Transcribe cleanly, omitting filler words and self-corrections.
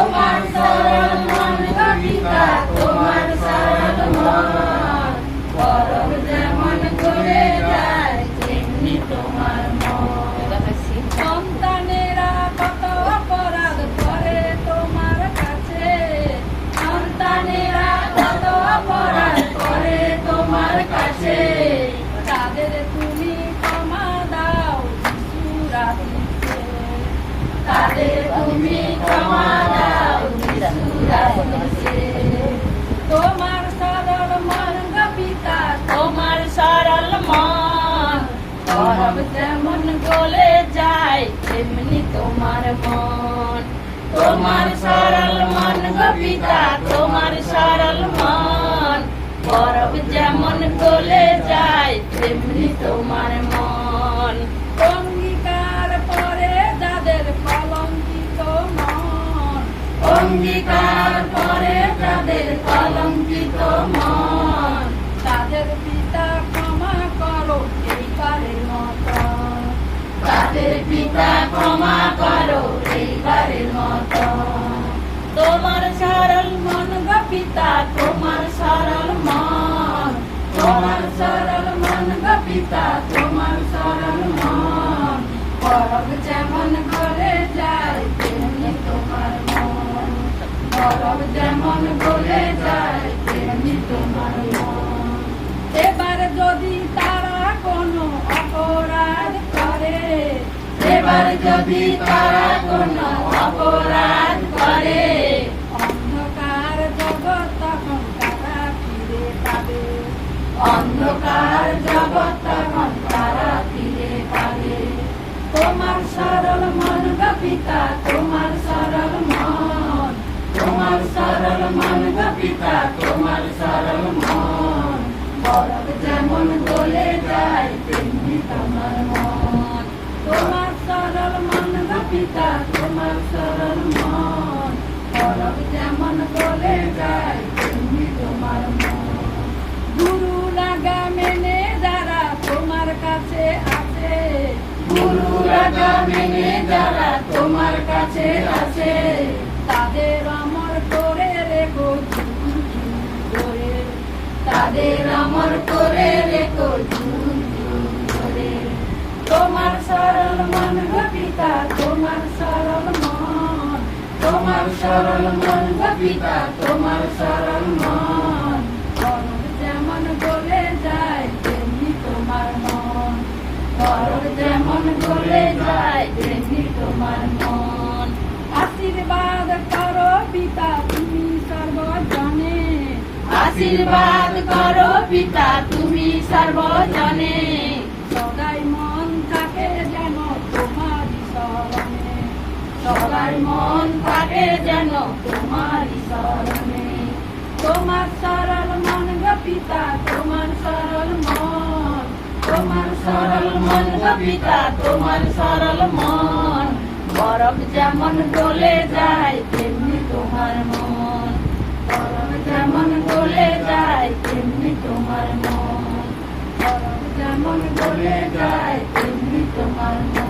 তোমার সরল মন কবিতা, তোমার সরল মন। গরব যেমন করে যায় তেমনি তোমার মন। সন্তানেরা কত অপরাধ করে তোমার কাছে, সন্তানেরা কত অপরাধ করে তোমার কাছে। তাদের তুমি ক্ষমা দাও যিশু রাধিতে, তাদের তুমি ক্ষমা দাও যিশু রাধিতে। তোমার সরল মন গো পিতা, তোমার সরল মন। গরব যেমন গলে যায় তেমনি তোমার মন। তোমার সরল মন গো পিতা, তোমার সরল মন। গরব যেমন গলে যায় তেমনি তোমার মন। অঙ্গীকার পরে যাদের কলঙ্কিত মন, অঙ্গীকার পরে যাদের কলঙ্কিত মন। তাদের পিতা ক্ষমা করো এইবারের মতো, তাদের পিতা ক্ষমা করো এইবারের মতো। তোমার সরল মন গো পিতা, তোমার সরল মন। তোমার সরল মন গো পিতা, তোমার সরল মন। গরব যেমন গলে যায় তেমনি তোমার মন। গরব যেমন গলে যায় তেমনি তোমার মন। এবার যদি তারা কোনো অপরাধ করে, এবার যদি তারা কোনো অপরাধ করে, অন্ধকার জগৎ তখন তারা ফিরে পাবে, অন্ধকার জগৎ তখন তারা ফিরে পাবে। তোমার সরল মন গো পিতা, তোমার সরল মন। তোমার সরল মন গো পিতা, তোমার সরল মন। গরব যেমন গলে যায় তেমনি তোমার মন। তোমার সরল মন গো পিতা, তোমার সরল মন। গরব যেমন গলে যায় তেমনি তোমার মন। গুরু লাগা মেনে যারা তোমার কাছে আছে, গুরু লাগা মেনে যারা তোমার কাছে আছে। তাদের অমর করে রেখো যুগ যুগ ধরে, তাদের অমর করে রেখো যুগ যুগ ধরে। তোমার সরল মন গো পিতা, তোমার সরল মন। তোমার সরল মন গো পিতা, তোমার সরল মন। গরব যেমন গলে যায় তেমনি তোমার মন। গরব যেমন গলে যায় তেমনি তোমার মন। আশীর্বাদ করো পিতা তুমি সর্বজনে, আশীর্বাদ করো পিতা তুমি সর্বজনে। সদাই মন থাকে যেন তোমারই শরণে, সদাই মন থাকে যেন তোমারই শরণে। তোমার সরল মন গো পিতা, তোমার সরল মন। তোমার সরল মন গো পিতা, তোমার সরল মন। গরব যেমন গলে যায় তেমনি তোমার মন। গরব যেমন গলে যায় তেমনি তোমার মন। গরব যেমন গলে যায় তেমনি তোমার মন।